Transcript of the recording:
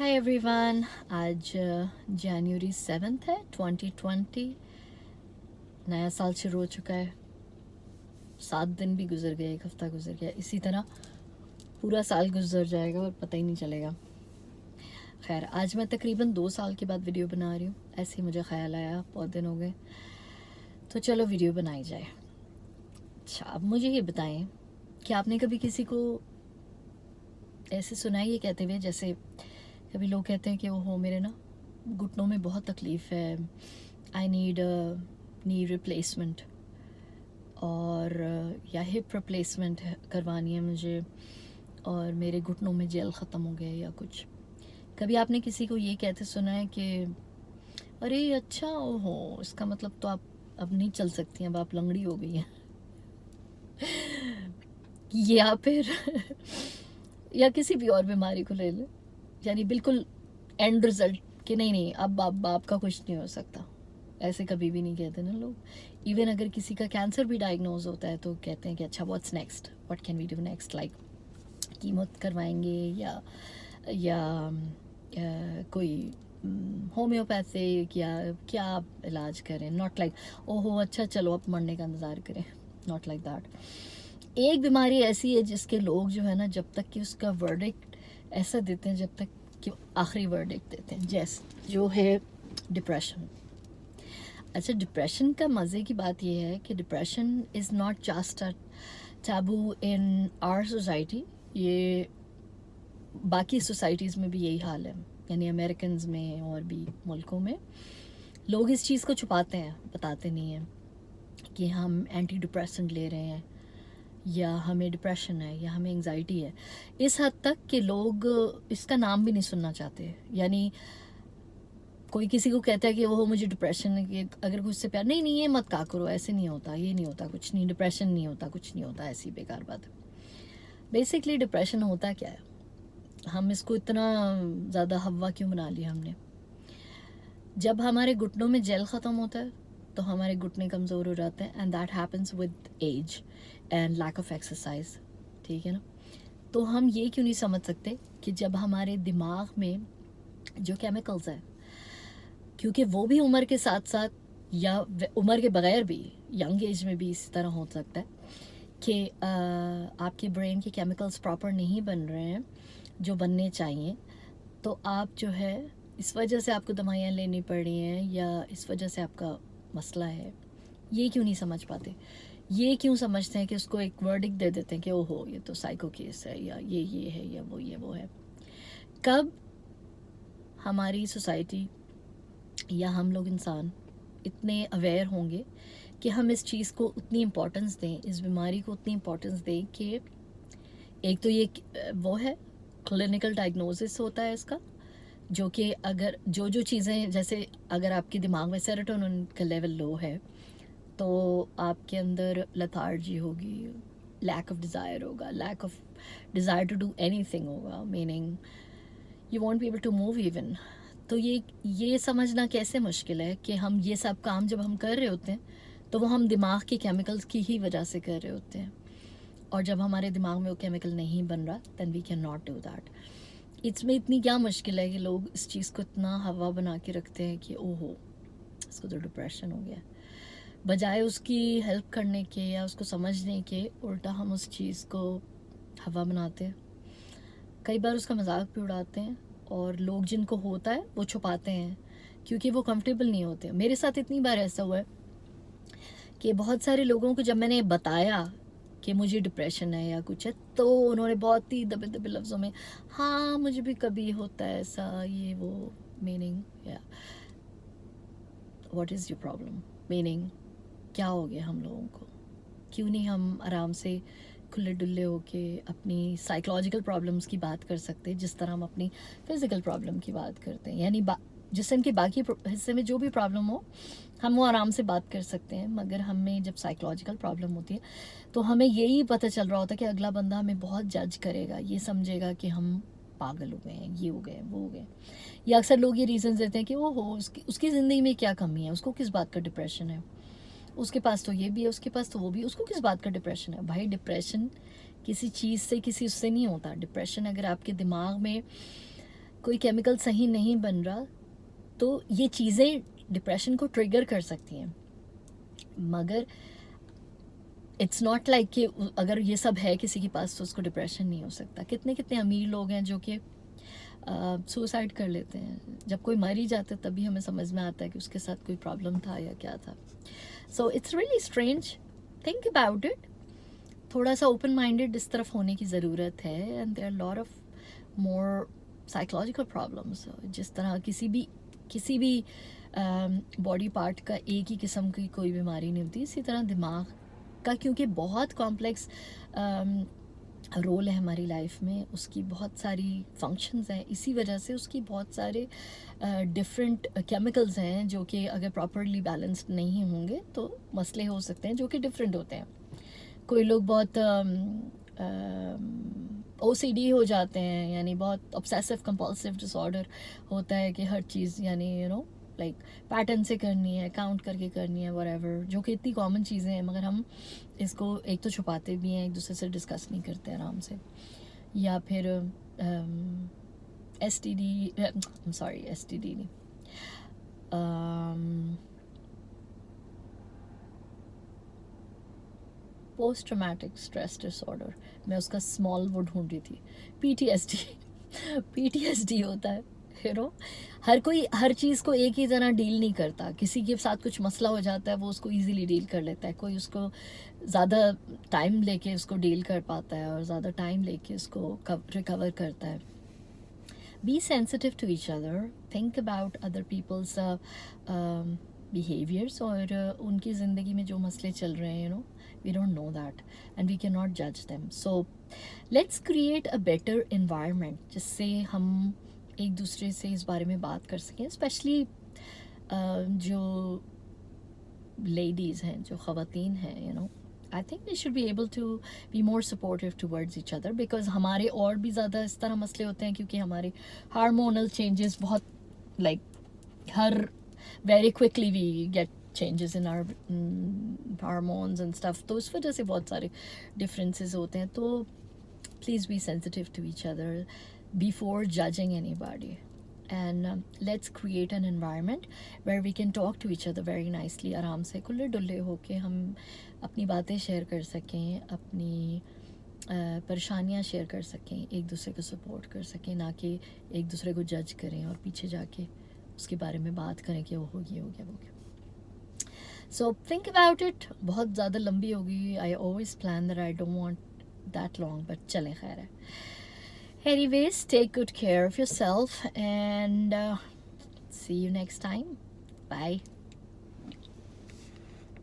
Hi everyone. आज जनवरी 7 है 2020। नया साल शुरू हो चुका है। 7 दिन भी गुजर गए, एक हफ्ता गुजर गया, इसी तरह पूरा साल गुजर जाएगा और पता ही नहीं चलेगा। खैर, आज मैं तकरीबन 2 साल के बाद वीडियो बना रही हूँ। ऐसे ही मुझे ख्याल आया, बहुत दिन हो गए, तो चलो वीडियो बनाई जाए। अच्छा, अब मुझे ये बताएं कि आपने कभी किसी को ऐसे सुना है ये कहते हुए, जैसे कभी लोग कहते हैं कि ओहो मेरे ना घुटनों में बहुत तकलीफ़ है, आई नीड नी रिप्लेसमेंट, और या हिप रिप्लेसमेंट करवानी है मुझे, और मेरे घुटनों में जेल ख़त्म हो गया या कुछ। कभी आपने किसी को ये कहते सुना है कि अरे अच्छा ओहो, इसका मतलब तो आप अब नहीं चल सकती हैं, अब आप लंगड़ी हो गई हैं या फिर या किसी भी और बीमारी को ले लें, यानी बिल्कुल एंड रिजल्ट कि नहीं नहीं अब आपका कुछ नहीं हो सकता। ऐसे कभी भी नहीं कहते ना लोग। इवन अगर किसी का कैंसर भी डायग्नोज होता है तो कहते हैं कि अच्छा what's next, what can we do next, like chemo करवाएंगे या कोई होम्योपैथिक या क्या आप इलाज करें। नॉट लाइक ओहो अच्छा चलो अब मरने का इंतज़ार करें, नॉट लाइक दैट। एक बीमारी ऐसी है जिसके लोग जो है ना, जब तक कि उसका वर्डिक्ट ऐसा देते हैं, जब तक कि आखिरी वर्डिक्ट देते हैं, जैसे जो है डिप्रेशन। अच्छा, डिप्रेशन का मज़े की बात यह है कि depression is not just a taboo in our society, ये बाकी सोसाइटीज़ में भी यही हाल है, यानी अमेरिकन में और भी मुल्कों में लोग इस चीज़ को छुपाते हैं, बताते नहीं हैं कि हम एंटी डिप्रेसेंट ले रहे हैं या हमें डिप्रेशन है या हमें एंजाइटी है। इस हद तक कि लोग इसका नाम भी नहीं सुनना चाहते। यानी कोई किसी को कहता है कि वो मुझे डिप्रेशन है, कि अगर कुछ से प्यार नहीं नहीं ये मत कहा करो, ऐसे नहीं होता, ये नहीं होता, कुछ नहीं, डिप्रेशन नहीं होता, कुछ नहीं होता, ऐसी बेकार बात है। बेसिकली डिप्रेशन होता क्या है, हम इसको इतना ज़्यादा हवा क्यों बना लिया हमने। जब हमारे घुटनों में जेल ख़त्म होता है तो हमारे घुटने कमज़ोर हो जाते हैं, and that happens with age and lack of exercise, ठीक है ना। तो हम ये क्यों नहीं समझ सकते कि जब हमारे दिमाग में जो केमिकल्स हैं, क्योंकि वो भी उम्र के साथ साथ या उम्र के बगैर भी यंग एज में भी इसी तरह हो सकता है कि आपके ब्रेन के केमिकल्स प्रॉपर नहीं बन रहे हैं जो बनने चाहिए, तो आप जो है इस वजह से आपको दवाइयाँ लेनी पड़ रही हैं या इस वजह से आपका मसला है। ये क्यों नहीं समझ पाते, ये क्यों समझते हैं कि उसको एक वर्डिक्ट दे देते हैं कि ओहो ये तो साइको केस है या ये है या वो है। कब हमारी सोसाइटी या हम लोग इंसान इतने अवेयर होंगे कि हम इस चीज़ को उतनी इम्पोर्टेंस दें, इस बीमारी को उतनी इम्पोर्टेंस दें कि एक तो ये वो है क्लिनिकल डायग्नोसिस होता है इसका, जो कि अगर जो चीज़ें, जैसे अगर आपके दिमाग में सेरोटोनिन का लेवल लो है तो आपके अंदर लेथार्जी होगी, लैक ऑफ डिज़ायर होगा, lack of desire to do anything होगा, meaning you won't be able to move even. तो ये समझना कैसे मुश्किल है कि हम ये सब काम जब हम कर रहे होते हैं तो वो हम दिमाग के केमिकल्स की ही वजह से कर रहे होते हैं, और जब हमारे दिमाग में वो केमिकल नहीं बन रहा then we can not do that. इसमें इतनी क्या मुश्किल है कि लोग इस चीज़ को इतना हवा बना के रखते हैं कि ओहो इसको तो डिप्रेशन हो गया, बजाय उसकी हेल्प करने के या उसको समझने के, उल्टा हम उस चीज़ को हवा बनाते हैं। कई बार उसका मजाक भी उड़ाते हैं, और लोग जिनको होता है वो छुपाते हैं क्योंकि वो कंफर्टेबल नहीं होते। मेरे साथ इतनी बार ऐसा हुआ है कि बहुत सारे लोगों को जब मैंने बताया कि मुझे डिप्रेशन है या कुछ है, तो उन्होंने बहुत ही दबे दबे लफ्ज़ों में हाँ मुझे भी कभी होता है ऐसा, ये वो, मीनिंग या what is your problem, meaning क्या हो गया हम लोगों को, क्यों नहीं हम आराम से खुले डुल्ले होके अपनी साइकोलॉजिकल प्रॉब्लम्स की बात कर सकते हैं जिस तरह हम अपनी फ़िज़िकल प्रॉब्लम की बात करते हैं। यानी जिसम के बाकी हिस्से में जो भी प्रॉब्लम हो हम वो आराम से बात कर सकते हैं, मगर हमें जब साइकोलॉजिकल प्रॉब्लम होती है तो हमें यही पता चल रहा होता है कि अगला बंदा हमें बहुत जज करेगा, ये समझेगा कि हम पागल हो गए हैं, ये हो गए, वो हो गए। या अक्सर लोग ये रीज़न देते हैं कि ओहो उसकी ज़िंदगी में क्या कमी है, उसको किस बात का डिप्रेशन है, उसके पास तो ये भी है, उसके पास तो वो भी, उसको किस बात का डिप्रेशन है। भाई डिप्रेशन किसी चीज़ से, किसी उससे नहीं होता। डिप्रेशन अगर आपके दिमाग में कोई केमिकल सही नहीं बन रहा, तो ये चीज़ें डिप्रेशन को ट्रिगर कर सकती हैं. मगर इट्स नॉट लाइक कि अगर ये सब है किसी के पास तो उसको डिप्रेशन नहीं हो सकता. कितने कितने अमीर लोग हैं जो कि सुसाइड कर लेते हैं. जब कोई मर ही जाता है तभी हमें समझ में आता है कि उसके साथ कोई प्रॉब्लम था या क्या था. So it's really strange. Think about it. थोड़ा सा ओपन माइंडेड इस तरफ होने की ज़रूरत है. And there are lot of more psychological problems. जिस तरह किसी भी बॉडी पार्ट का एक ही किस्म की कोई बीमारी नहीं होती, इसी तरह दिमाग का, क्योंकि बहुत कॉम्प्लेक्स रोल है हमारी लाइफ में, उसकी बहुत सारी फंक्शंस हैं, इसी वजह से उसकी बहुत सारे डिफरेंट केमिकल्स हैं जो कि अगर प्रॉपरली बैलेंस्ड नहीं होंगे तो मसले हो सकते हैं जो कि डिफरेंट होते हैं. कोई लोग बहुत OCD हो जाते हैं, यानी बहुत ऑब्सेसिव कंपल्सिव डिसऑर्डर होता है कि हर चीज़ यानी लाइक पैटर्न से करनी है, काउंट करके करनी है, व्हाटएवर, जो कि इतनी कॉमन चीज़ें हैं मगर हम इसको एक तो छुपाते भी हैं, एक दूसरे से डिस्कस नहीं करते आराम से. या फिर STD नहीं, पोस्ट ट्रॉमेटिक स्ट्रेस डिसऑर्डर. मैं उसका स्मॉल वो ढूंढ रही थी. PTSD होता है. हर कोई हर चीज़ को एक ही तरह डील नहीं करता. किसी के साथ कुछ मसला हो जाता है वो उसको इजीली डील कर लेता है, कोई उसको ज़्यादा टाइम लेके उसको डील कर पाता है और ज़्यादा टाइम लेके उसको रिकवर करता है. Be sensitive to each other. Think about other peoples behaviours और उनकी ज़िंदगी में जो मसले चल रहे हैं. We don't know that and we cannot judge them. So let's create a better environment जिससे हम एक दूसरे से इस बारे में बात कर सकें. स्पेशली जो लेडीज़ हैं, जो ख़वातीन हैं, I think we should be able to be more supportive towards each other because हमारे और भी ज़्यादा इस तरह मसले होते हैं क्योंकि हमारे हार्मोनल चेंजेस बहुत हर very quickly we get changes in our hormones and stuff. तो इस वजह से बहुत सारे differences होते हैं. तो please be sensitive to each other before judging anybody. And let's create an environment where we can talk to each other very nicely. आराम से खुले डुल्ले होके हम अपनी बातें शेयर कर सकें, अपनी परेशानियाँ शेयर कर सकें, एक दूसरे को सपोर्ट कर सकें, ना कि एक दूसरे को जज करें और पीछे जाके उसके बारे में बात करें कि वो हो गया वो गया. So think about it. बहुत ज़्यादा लंबी होगी. I always plan that I don't want that long, but चलें खैर है. Anyways, take good care of yourself and see you next time. Bye.